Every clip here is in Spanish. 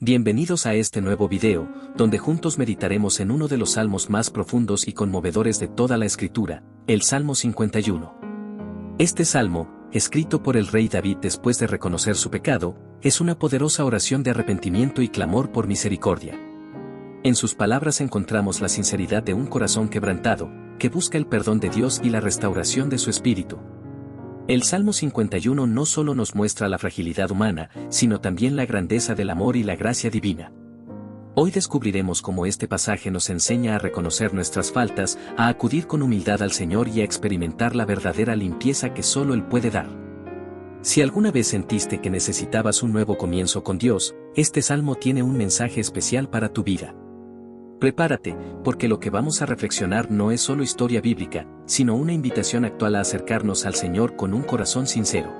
Bienvenidos a este nuevo video, donde juntos meditaremos en uno de los salmos más profundos y conmovedores de toda la Escritura, el Salmo 51. Este salmo, escrito por el rey David después de reconocer su pecado, es una poderosa oración de arrepentimiento y clamor por misericordia. En sus palabras encontramos la sinceridad de un corazón quebrantado, que busca el perdón de Dios y la restauración de su espíritu. El Salmo 51 no solo nos muestra la fragilidad humana, sino también la grandeza del amor y la gracia divina. Hoy descubriremos cómo este pasaje nos enseña a reconocer nuestras faltas, a acudir con humildad al Señor y a experimentar la verdadera limpieza que solo Él puede dar. Si alguna vez sentiste que necesitabas un nuevo comienzo con Dios, este salmo tiene un mensaje especial para tu vida. Prepárate, porque lo que vamos a reflexionar no es solo historia bíblica, sino una invitación actual a acercarnos al Señor con un corazón sincero.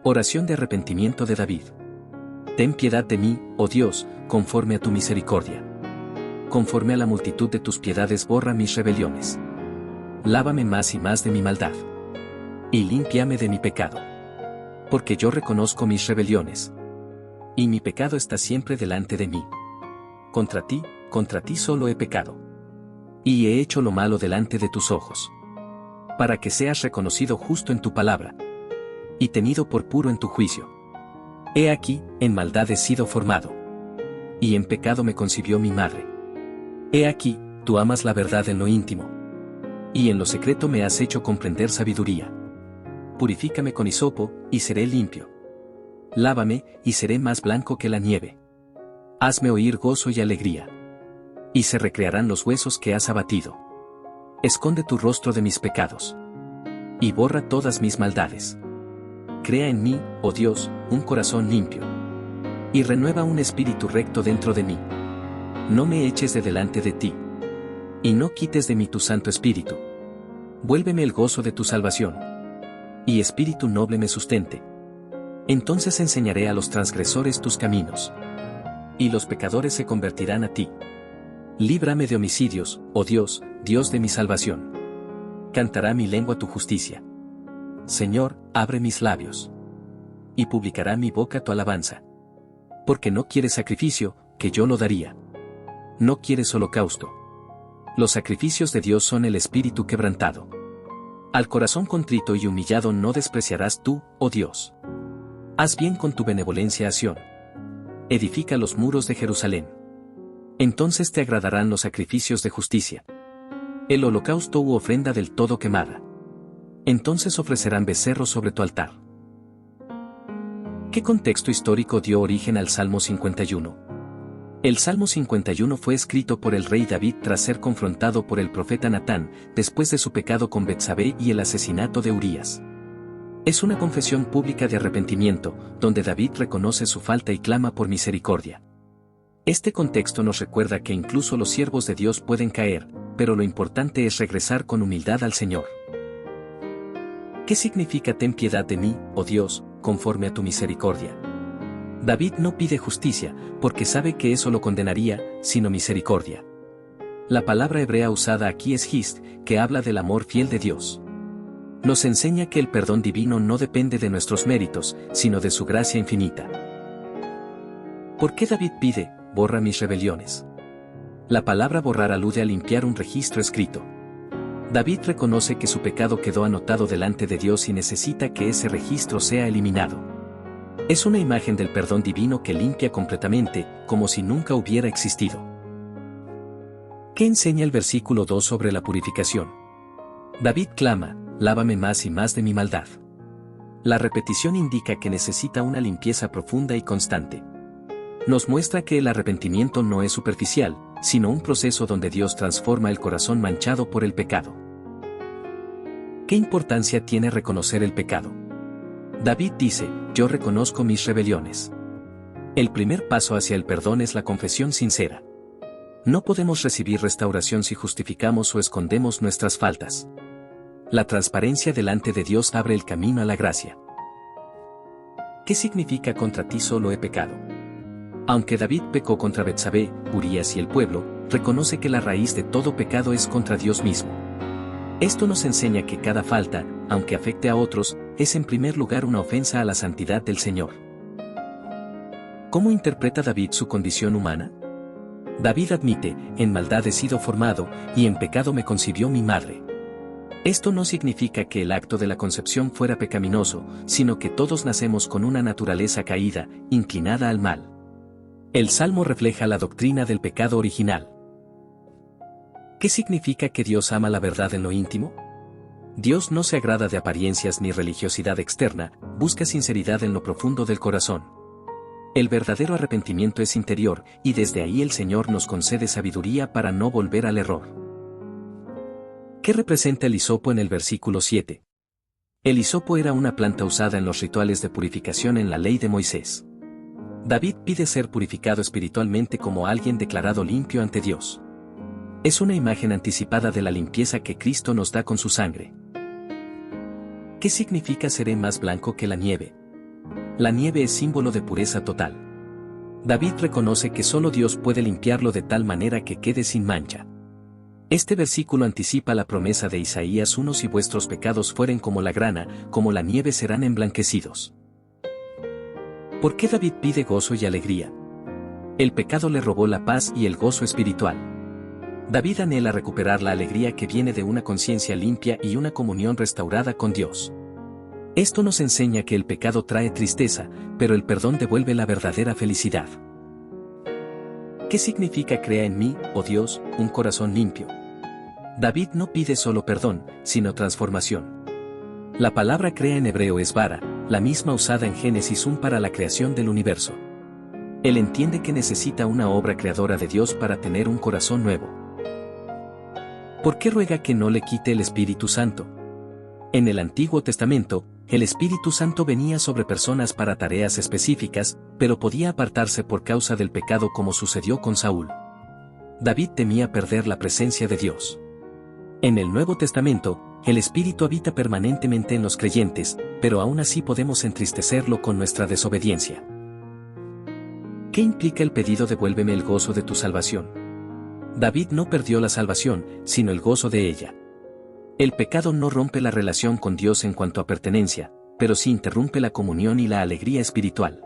Oración de arrepentimiento de David. Ten piedad de mí, oh Dios, conforme a tu misericordia. Conforme a la multitud de tus piedades borra mis rebeliones. Lávame más y más de mi maldad. Y límpiame de mi pecado. Porque yo reconozco mis rebeliones. Y mi pecado está siempre delante de mí. Contra ti solo he pecado. Y he hecho lo malo delante de tus ojos. Para que seas reconocido justo en tu palabra. Y tenido por puro en tu juicio. He aquí, en maldad he sido formado. Y en pecado me concibió mi madre. He aquí, tú amas la verdad en lo íntimo. Y en lo secreto me has hecho comprender sabiduría. Purifícame con hisopo, y seré limpio. Lávame, y seré más blanco que la nieve. Hazme oír gozo y alegría. Y se recrearán los huesos que has abatido. Esconde tu rostro de mis pecados. Y borra todas mis maldades. Crea en mí, oh Dios, un corazón limpio. Y renueva un espíritu recto dentro de mí. No me eches de delante de ti. Y no quites de mí tu santo espíritu. Vuélveme el gozo de tu salvación. Y espíritu noble me sustente. Entonces enseñaré a los transgresores tus caminos. Y los pecadores se convertirán a ti. Líbrame de homicidios, oh Dios, Dios de mi salvación. Cantará mi lengua tu justicia. Señor, abre mis labios. Y publicará mi boca tu alabanza. Porque no quieres sacrificio, que yo lo daría. No quieres holocausto. Los sacrificios de Dios son el espíritu quebrantado. Al corazón contrito y humillado no despreciarás tú, oh Dios. Haz bien con tu benevolencia a Sión. Edifica los muros de Jerusalén. Entonces te agradarán los sacrificios de justicia. El holocausto u ofrenda del todo quemada. Entonces ofrecerán becerros sobre tu altar. ¿Qué contexto histórico dio origen al Salmo 51? El Salmo 51 fue escrito por el rey David tras ser confrontado por el profeta Natán, después de su pecado con Betsabé y el asesinato de Urías. Es una confesión pública de arrepentimiento, donde David reconoce su falta y clama por misericordia. Este contexto nos recuerda que incluso los siervos de Dios pueden caer, pero lo importante es regresar con humildad al Señor. ¿Qué significa ten piedad de mí, oh Dios, conforme a tu misericordia? David no pide justicia, porque sabe que eso lo condenaría, sino misericordia. La palabra hebrea usada aquí es hist, que habla del amor fiel de Dios. Nos enseña que el perdón divino no depende de nuestros méritos, sino de su gracia infinita. ¿Por qué David pide, borra mis rebeliones? La palabra borrar alude a limpiar un registro escrito. David reconoce que su pecado quedó anotado delante de Dios y necesita que ese registro sea eliminado. Es una imagen del perdón divino que limpia completamente, como si nunca hubiera existido. ¿Qué enseña el versículo 2 sobre la purificación? David clama, lávame más y más de mi maldad. La repetición indica que necesita una limpieza profunda y constante. Nos muestra que el arrepentimiento no es superficial, sino un proceso donde Dios transforma el corazón manchado por el pecado. ¿Qué importancia tiene reconocer el pecado? David dice, yo reconozco mis rebeliones. El primer paso hacia el perdón es la confesión sincera. No podemos recibir restauración si justificamos o escondemos nuestras faltas. La transparencia delante de Dios abre el camino a la gracia. ¿Qué significa contra ti solo he pecado? Aunque David pecó contra Betsabé, Urías y el pueblo, reconoce que la raíz de todo pecado es contra Dios mismo. Esto nos enseña que cada falta, aunque afecte a otros, es en primer lugar una ofensa a la santidad del Señor. ¿Cómo interpreta David su condición humana? David admite, en maldad he sido formado, y en pecado me concibió mi madre. Esto no significa que el acto de la concepción fuera pecaminoso, sino que todos nacemos con una naturaleza caída, inclinada al mal. El Salmo refleja la doctrina del pecado original. ¿Qué significa que Dios ama la verdad en lo íntimo? Dios no se agrada de apariencias ni religiosidad externa, busca sinceridad en lo profundo del corazón. El verdadero arrepentimiento es interior, y desde ahí el Señor nos concede sabiduría para no volver al error. ¿Qué representa el hisopo en el versículo 7? El hisopo era una planta usada en los rituales de purificación en la ley de Moisés. David pide ser purificado espiritualmente como alguien declarado limpio ante Dios. Es una imagen anticipada de la limpieza que Cristo nos da con su sangre. ¿Qué significa seré más blanco que la nieve? La nieve es símbolo de pureza total. David reconoce que solo Dios puede limpiarlo de tal manera que quede sin mancha. Este versículo anticipa la promesa de Isaías 1: si vuestros pecados fueren como la grana, como la nieve serán emblanquecidos. ¿Por qué David pide gozo y alegría? El pecado le robó la paz y el gozo espiritual. David anhela recuperar la alegría que viene de una conciencia limpia y una comunión restaurada con Dios. Esto nos enseña que el pecado trae tristeza, pero el perdón devuelve la verdadera felicidad. ¿Qué significa crea en mí, oh Dios, un corazón limpio? David no pide solo perdón, sino transformación. La palabra crea en hebreo es bara, la misma usada en Génesis 1 para la creación del universo. Él entiende que necesita una obra creadora de Dios para tener un corazón nuevo. ¿Por qué ruega que no le quite el Espíritu Santo? En el Antiguo Testamento, el Espíritu Santo venía sobre personas para tareas específicas, pero podía apartarse por causa del pecado como sucedió con Saúl. David temía perder la presencia de Dios. En el Nuevo Testamento, el Espíritu habita permanentemente en los creyentes, pero aún así podemos entristecerlo con nuestra desobediencia. ¿Qué implica el pedido devuélveme el gozo de tu salvación? David no perdió la salvación, sino el gozo de ella. El pecado no rompe la relación con Dios en cuanto a pertenencia, pero sí interrumpe la comunión y la alegría espiritual.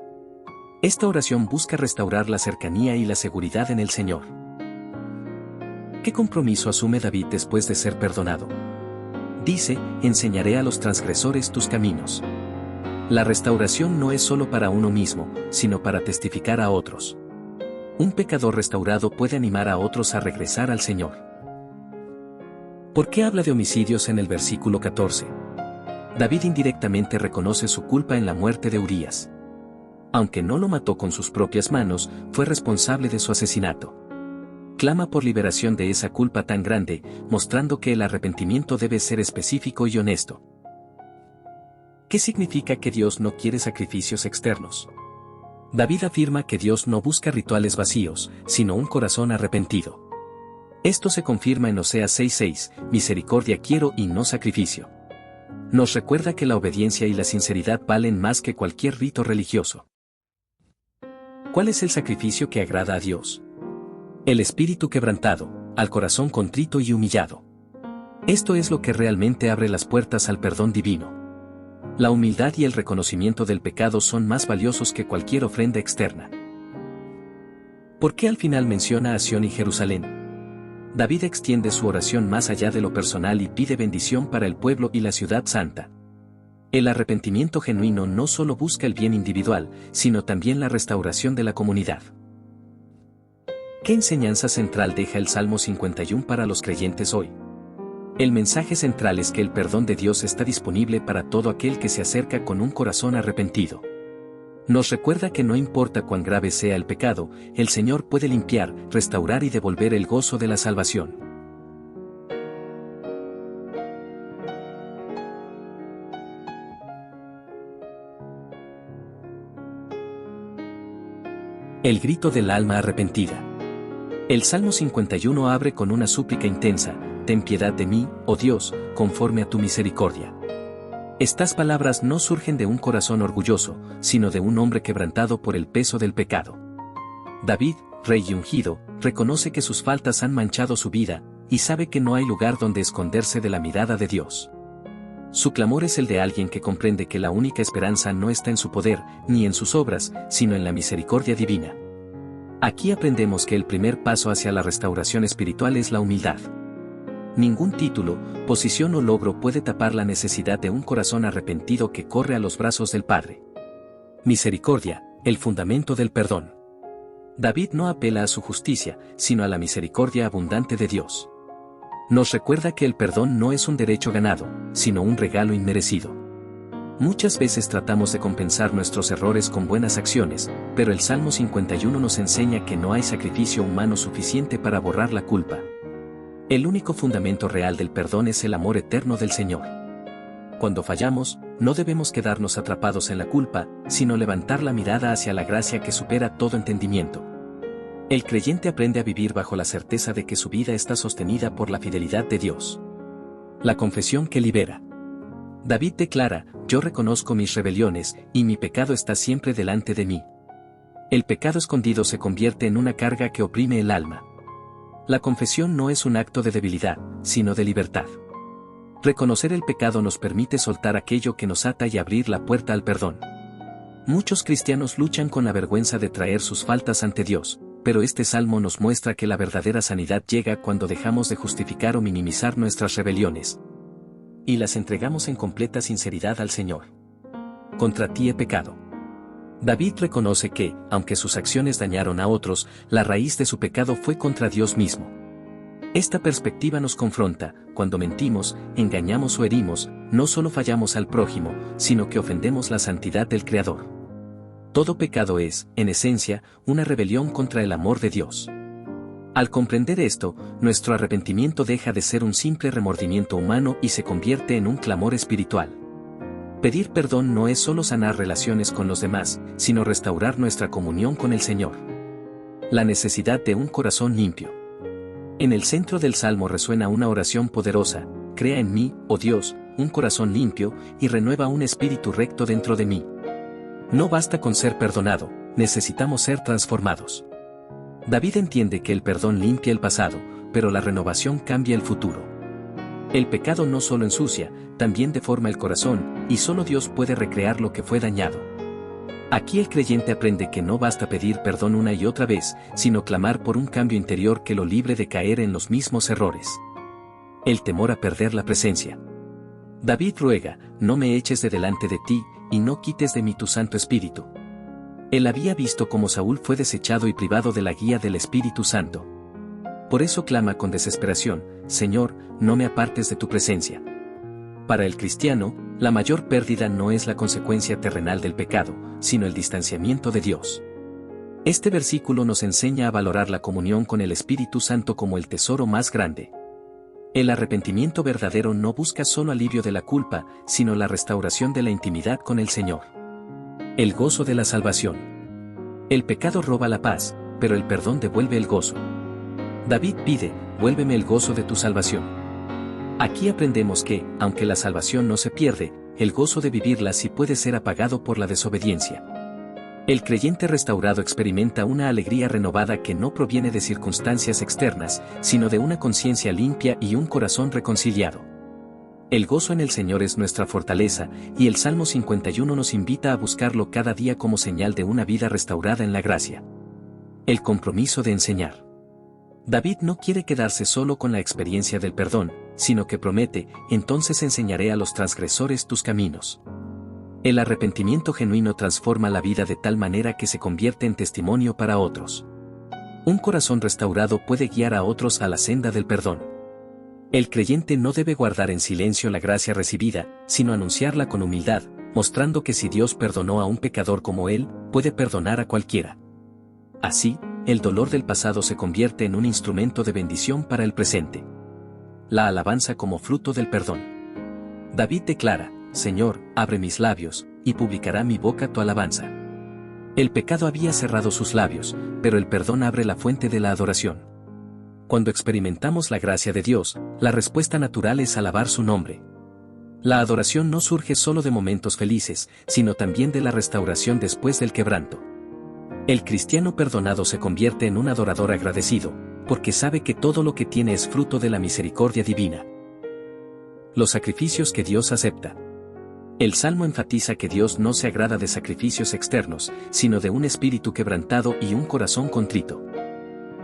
Esta oración busca restaurar la cercanía y la seguridad en el Señor. ¿Qué compromiso asume David después de ser perdonado? Dice, enseñaré a los transgresores tus caminos. La restauración no es solo para uno mismo, sino para testificar a otros. Un pecador restaurado puede animar a otros a regresar al Señor. ¿Por qué habla de homicidios en el versículo 14? David indirectamente reconoce su culpa en la muerte de Urías. Aunque no lo mató con sus propias manos, fue responsable de su asesinato. Clama por liberación de esa culpa tan grande, mostrando que el arrepentimiento debe ser específico y honesto. ¿Qué significa que Dios no quiere sacrificios externos? David afirma que Dios no busca rituales vacíos, sino un corazón arrepentido. Esto se confirma en Oseas 6:6, misericordia quiero y no sacrificio. Nos recuerda que la obediencia y la sinceridad valen más que cualquier rito religioso. ¿Cuál es el sacrificio que agrada a Dios? El espíritu quebrantado, al corazón contrito y humillado. Esto es lo que realmente abre las puertas al perdón divino. La humildad y el reconocimiento del pecado son más valiosos que cualquier ofrenda externa. ¿Por qué al final menciona a Sión y Jerusalén? David extiende su oración más allá de lo personal y pide bendición para el pueblo y la ciudad santa. El arrepentimiento genuino no solo busca el bien individual, sino también la restauración de la comunidad. ¿Qué enseñanza central deja el Salmo 51 para los creyentes hoy? El mensaje central es que el perdón de Dios está disponible para todo aquel que se acerca con un corazón arrepentido. Nos recuerda que no importa cuán grave sea el pecado, el Señor puede limpiar, restaurar y devolver el gozo de la salvación. El grito del alma arrepentida. El Salmo 51 abre con una súplica intensa: ten piedad de mí, oh Dios, conforme a tu misericordia. Estas palabras no surgen de un corazón orgulloso, sino de un hombre quebrantado por el peso del pecado. David, rey y ungido, reconoce que sus faltas han manchado su vida, y sabe que no hay lugar donde esconderse de la mirada de Dios. Su clamor es el de alguien que comprende que la única esperanza no está en su poder, ni en sus obras, sino en la misericordia divina. Aquí aprendemos que el primer paso hacia la restauración espiritual es la humildad. Ningún título, posición o logro puede tapar la necesidad de un corazón arrepentido que corre a los brazos del Padre. Misericordia, el fundamento del perdón. David no apela a su justicia, sino a la misericordia abundante de Dios. Nos recuerda que el perdón no es un derecho ganado, sino un regalo inmerecido. Muchas veces tratamos de compensar nuestros errores con buenas acciones, pero el Salmo 51 nos enseña que no hay sacrificio humano suficiente para borrar la culpa. El único fundamento real del perdón es el amor eterno del Señor. Cuando fallamos, no debemos quedarnos atrapados en la culpa, sino levantar la mirada hacia la gracia que supera todo entendimiento. El creyente aprende a vivir bajo la certeza de que su vida está sostenida por la fidelidad de Dios. La confesión que libera. David declara: yo reconozco mis rebeliones, y mi pecado está siempre delante de mí. El pecado escondido se convierte en una carga que oprime el alma. La confesión no es un acto de debilidad, sino de libertad. Reconocer el pecado nos permite soltar aquello que nos ata y abrir la puerta al perdón. Muchos cristianos luchan con la vergüenza de traer sus faltas ante Dios, pero este salmo nos muestra que la verdadera sanidad llega cuando dejamos de justificar o minimizar nuestras rebeliones y las entregamos en completa sinceridad al Señor. Contra ti he pecado. David reconoce que, aunque sus acciones dañaron a otros, la raíz de su pecado fue contra Dios mismo. Esta perspectiva nos confronta: cuando mentimos, engañamos o herimos, no solo fallamos al prójimo, sino que ofendemos la santidad del Creador. Todo pecado es, en esencia, una rebelión contra el amor de Dios. Al comprender esto, nuestro arrepentimiento deja de ser un simple remordimiento humano y se convierte en un clamor espiritual. Pedir perdón no es solo sanar relaciones con los demás, sino restaurar nuestra comunión con el Señor. La necesidad de un corazón limpio. En el centro del Salmo resuena una oración poderosa: crea en mí, oh Dios, un corazón limpio, y renueva un espíritu recto dentro de mí. No basta con ser perdonado, necesitamos ser transformados. David entiende que el perdón limpia el pasado, pero la renovación cambia el futuro. El pecado no solo ensucia, también deforma el corazón, y solo Dios puede recrear lo que fue dañado. Aquí el creyente aprende que no basta pedir perdón una y otra vez, sino clamar por un cambio interior que lo libre de caer en los mismos errores. El temor a perder la presencia. David ruega: no me eches de delante de ti, y no quites de mí tu Santo Espíritu. Él había visto cómo Saúl fue desechado y privado de la guía del Espíritu Santo. Por eso clama con desesperación: Señor, no me apartes de tu presencia. Para el cristiano, la mayor pérdida no es la consecuencia terrenal del pecado, sino el distanciamiento de Dios. Este versículo nos enseña a valorar la comunión con el Espíritu Santo como el tesoro más grande. El arrepentimiento verdadero no busca solo alivio de la culpa, sino la restauración de la intimidad con el Señor. El gozo de la salvación. El pecado roba la paz, pero el perdón devuelve el gozo. David pide: vuélveme el gozo de tu salvación. Aquí aprendemos que, aunque la salvación no se pierde, el gozo de vivirla sí puede ser apagado por la desobediencia. El creyente restaurado experimenta una alegría renovada que no proviene de circunstancias externas, sino de una conciencia limpia y un corazón reconciliado. El gozo en el Señor es nuestra fortaleza, y el Salmo 51 nos invita a buscarlo cada día como señal de una vida restaurada en la gracia. El compromiso de enseñar. David no quiere quedarse solo con la experiencia del perdón, sino que promete: entonces enseñaré a los transgresores tus caminos. El arrepentimiento genuino transforma la vida de tal manera que se convierte en testimonio para otros. Un corazón restaurado puede guiar a otros a la senda del perdón. El creyente no debe guardar en silencio la gracia recibida, sino anunciarla con humildad, mostrando que si Dios perdonó a un pecador como él, puede perdonar a cualquiera. Así, el dolor del pasado se convierte en un instrumento de bendición para el presente. La alabanza como fruto del perdón. David declara: Señor, abre mis labios, y publicará mi boca tu alabanza. El pecado había cerrado sus labios, pero el perdón abre la fuente de la adoración. Cuando experimentamos la gracia de Dios, la respuesta natural es alabar su nombre. La adoración no surge solo de momentos felices, sino también de la restauración después del quebranto. El cristiano perdonado se convierte en un adorador agradecido, porque sabe que todo lo que tiene es fruto de la misericordia divina. Los sacrificios que Dios acepta. El Salmo enfatiza que Dios no se agrada de sacrificios externos, sino de un espíritu quebrantado y un corazón contrito.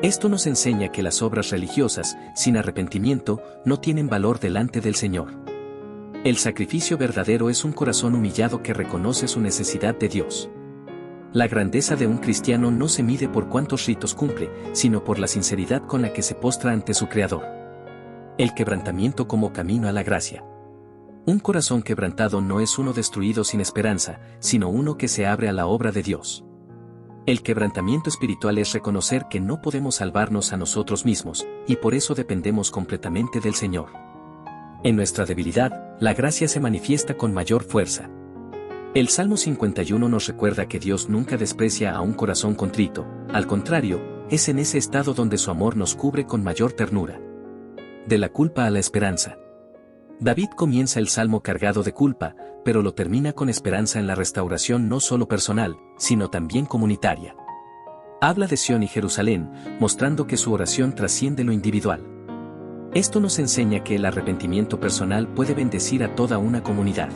Esto nos enseña que las obras religiosas, sin arrepentimiento, no tienen valor delante del Señor. El sacrificio verdadero es un corazón humillado que reconoce su necesidad de Dios. La grandeza de un cristiano no se mide por cuántos ritos cumple, sino por la sinceridad con la que se postra ante su Creador. El quebrantamiento como camino a la gracia. Un corazón quebrantado no es uno destruido sin esperanza, sino uno que se abre a la obra de Dios. El quebrantamiento espiritual es reconocer que no podemos salvarnos a nosotros mismos, y por eso dependemos completamente del Señor. En nuestra debilidad, la gracia se manifiesta con mayor fuerza. El Salmo 51 nos recuerda que Dios nunca desprecia a un corazón contrito, al contrario, es en ese estado donde su amor nos cubre con mayor ternura. De la culpa a la esperanza. David comienza el salmo cargado de culpa, pero lo termina con esperanza en la restauración no solo personal, sino también comunitaria. Habla de Sión y Jerusalén, mostrando que su oración trasciende lo individual. Esto nos enseña que el arrepentimiento personal puede bendecir a toda una comunidad.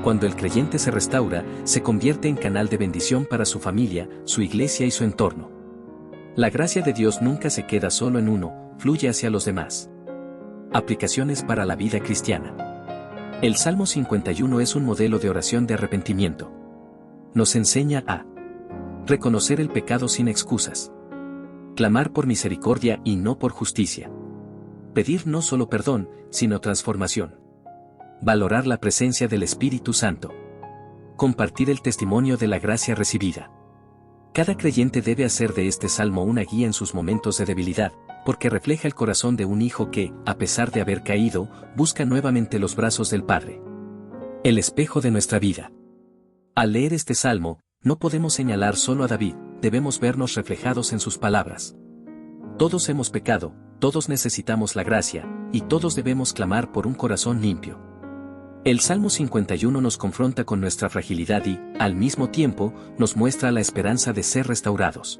Cuando el creyente se restaura, se convierte en canal de bendición para su familia, su iglesia y su entorno. La gracia de Dios nunca se queda solo en uno, fluye hacia los demás. Aplicaciones para la vida cristiana. El Salmo 51 es un modelo de oración de arrepentimiento. Nos enseña a reconocer el pecado sin excusas, clamar por misericordia y no por justicia, pedir no solo perdón, sino transformación, valorar la presencia del Espíritu Santo, compartir el testimonio de la gracia recibida. Cada creyente debe hacer de este salmo una guía en sus momentos de debilidad, porque refleja el corazón de un hijo que, a pesar de haber caído, busca nuevamente los brazos del Padre. El espejo de nuestra vida. Al leer este salmo, no podemos señalar solo a David, debemos vernos reflejados en sus palabras. Todos hemos pecado, todos necesitamos la gracia, y todos debemos clamar por un corazón limpio. El Salmo 51 nos confronta con nuestra fragilidad y, al mismo tiempo, nos muestra la esperanza de ser restaurados.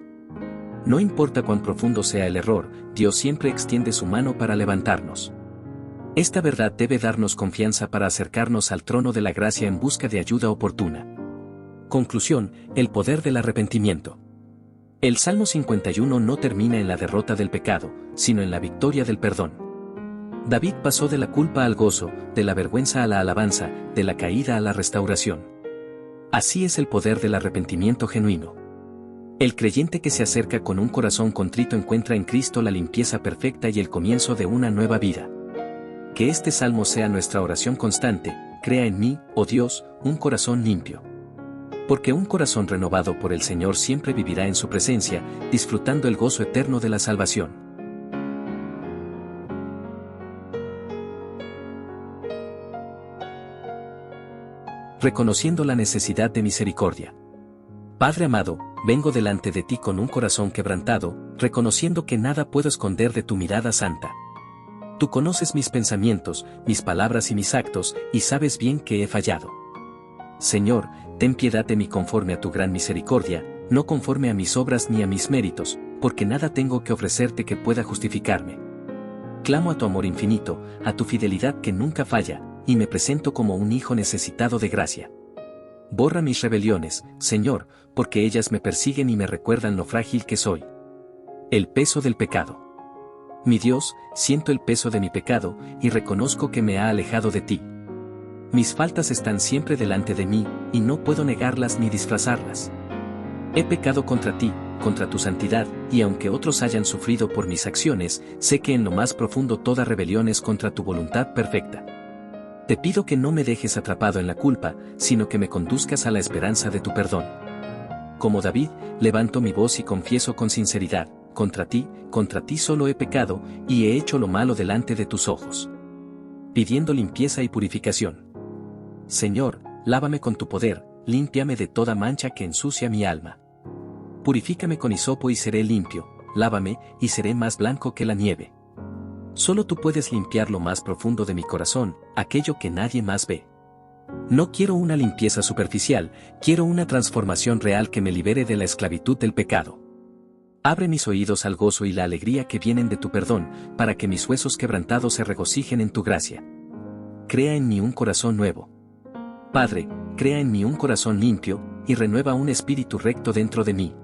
No importa cuán profundo sea el error, Dios siempre extiende su mano para levantarnos. Esta verdad debe darnos confianza para acercarnos al trono de la gracia en busca de ayuda oportuna. Conclusión, el poder del arrepentimiento. El Salmo 51 no termina en la derrota del pecado, sino en la victoria del perdón. David pasó de la culpa al gozo, de la vergüenza a la alabanza, de la caída a la restauración. Así es el poder del arrepentimiento genuino. El creyente que se acerca con un corazón contrito encuentra en Cristo la limpieza perfecta y el comienzo de una nueva vida. Que este salmo sea nuestra oración constante, crea en mí, oh Dios, un corazón limpio. Porque un corazón renovado por el Señor siempre vivirá en su presencia, disfrutando el gozo eterno de la salvación. Reconociendo la necesidad de misericordia. Padre amado, vengo delante de ti con un corazón quebrantado, reconociendo que nada puedo esconder de tu mirada santa. Tú conoces mis pensamientos, mis palabras y mis actos, y sabes bien que he fallado. Señor, ten piedad de mí conforme a tu gran misericordia, no conforme a mis obras ni a mis méritos, porque nada tengo que ofrecerte que pueda justificarme. Clamo a tu amor infinito, a tu fidelidad que nunca falla, y me presento como un hijo necesitado de gracia. Borra mis rebeliones, Señor, porque ellas me persiguen y me recuerdan lo frágil que soy. El peso del pecado. Mi Dios, siento el peso de mi pecado, y reconozco que me ha alejado de ti. Mis faltas están siempre delante de mí, y no puedo negarlas ni disfrazarlas. He pecado contra ti, contra tu santidad, y aunque otros hayan sufrido por mis acciones, sé que en lo más profundo toda rebelión es contra tu voluntad perfecta. Te pido que no me dejes atrapado en la culpa, sino que me conduzcas a la esperanza de tu perdón. Como David, levanto mi voz y confieso con sinceridad, contra ti solo he pecado, y he hecho lo malo delante de tus ojos. Pidiendo limpieza y purificación. Señor, lávame con tu poder, límpiame de toda mancha que ensucia mi alma. Purifícame con hisopo y seré limpio, lávame, y seré más blanco que la nieve. Solo tú puedes limpiar lo más profundo de mi corazón, aquello que nadie más ve. No quiero una limpieza superficial, quiero una transformación real que me libere de la esclavitud del pecado. Abre mis oídos al gozo y la alegría que vienen de tu perdón, para que mis huesos quebrantados se regocijen en tu gracia. crea en mí un corazón nuevo. Padre, crea en mí un corazón limpio, y renueva un espíritu recto dentro de mí.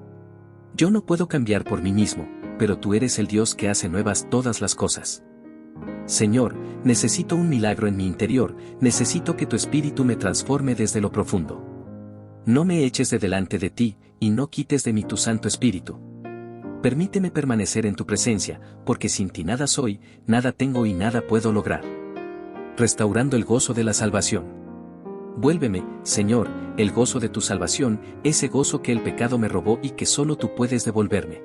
Yo no puedo cambiar por mí mismo, pero tú eres el Dios que hace nuevas todas las cosas. Señor, necesito un milagro en mi interior, necesito que tu espíritu me transforme desde lo profundo. No me eches de delante de ti, y no quites de mí tu Santo Espíritu. Permíteme permanecer en tu presencia, porque sin ti nada soy, nada tengo y nada puedo lograr. Restaurando el gozo de la salvación. Vuélveme, Señor, el gozo de tu salvación, ese gozo que el pecado me robó y que solo tú puedes devolverme.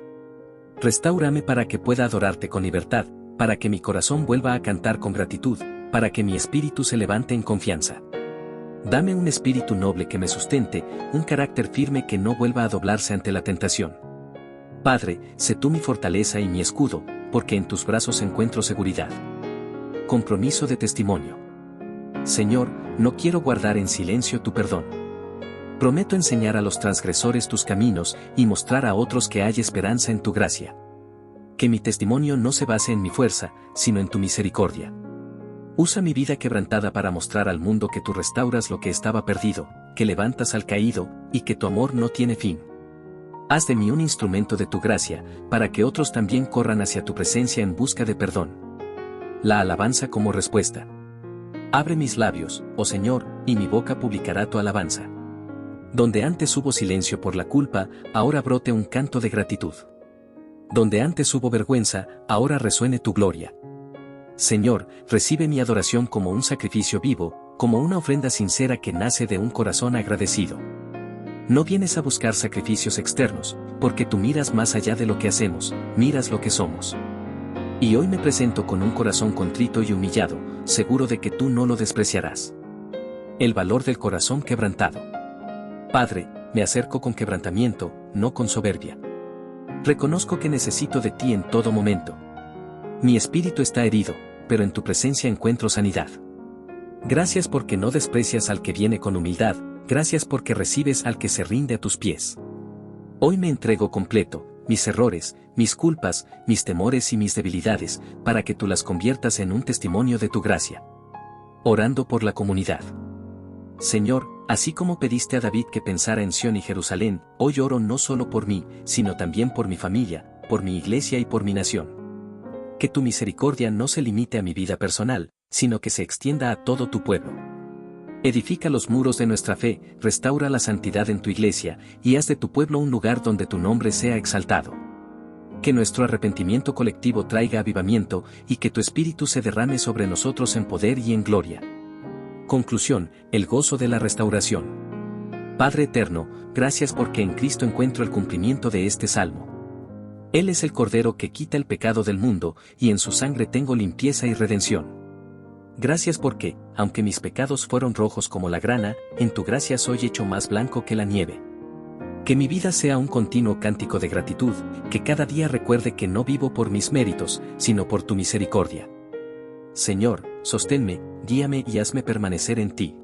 Restáurame para que pueda adorarte con libertad, para que mi corazón vuelva a cantar con gratitud, para que mi espíritu se levante en confianza. Dame un espíritu noble que me sustente, un carácter firme que no vuelva a doblarse ante la tentación. Padre, sé tú mi fortaleza y mi escudo, porque en tus brazos encuentro seguridad. Compromiso de testimonio. Señor, no quiero guardar en silencio tu perdón. Prometo enseñar a los transgresores tus caminos y mostrar a otros que hay esperanza en tu gracia. Que mi testimonio no se base en mi fuerza, sino en tu misericordia. Usa mi vida quebrantada para mostrar al mundo que tú restauras lo que estaba perdido, que levantas al caído, y que tu amor no tiene fin. Haz de mí un instrumento de tu gracia, para que otros también corran hacia tu presencia en busca de perdón. La alabanza como respuesta. Abre mis labios, oh Señor, y mi boca publicará tu alabanza. Donde antes hubo silencio por la culpa, ahora brote un canto de gratitud. Donde antes hubo vergüenza, ahora resuene tu gloria. Señor, recibe mi adoración como un sacrificio vivo, como una ofrenda sincera que nace de un corazón agradecido. No vienes a buscar sacrificios externos, porque tú miras más allá de lo que hacemos, miras lo que somos. Y hoy me presento con un corazón contrito y humillado, seguro de que tú no lo despreciarás. El valor del corazón quebrantado. Padre, me acerco con quebrantamiento, no con soberbia. Reconozco que necesito de ti en todo momento. Mi espíritu está herido, pero en tu presencia encuentro sanidad. Gracias porque no desprecias al que viene con humildad, gracias porque recibes al que se rinde a tus pies. Hoy me entrego completo, mis errores, mis culpas, mis temores y mis debilidades, para que tú las conviertas en un testimonio de tu gracia. Orando por la comunidad. Señor, así como pediste a David que pensara en Sión y Jerusalén, hoy oro no solo por mí, sino también por mi familia, por mi iglesia y por mi nación. Que tu misericordia no se limite a mi vida personal, sino que se extienda a todo tu pueblo. Edifica los muros de nuestra fe, restaura la santidad en tu iglesia, y haz de tu pueblo un lugar donde tu nombre sea exaltado. Que nuestro arrepentimiento colectivo traiga avivamiento, y que tu espíritu se derrame sobre nosotros en poder y en gloria. Conclusión, el gozo de la restauración. Padre eterno, gracias porque en Cristo encuentro el cumplimiento de este salmo. Él es el Cordero que quita el pecado del mundo, y en su sangre tengo limpieza y redención. Gracias porque, aunque mis pecados fueron rojos como la grana, en tu gracia soy hecho más blanco que la nieve. Que mi vida sea un continuo cántico de gratitud, que cada día recuerde que no vivo por mis méritos, sino por tu misericordia. Señor, sosténme, guíame y hazme permanecer en ti.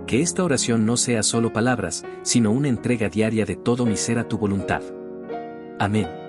Que esta oración no sea solo palabras, sino una entrega diaria de todo mi ser a tu voluntad. Amén.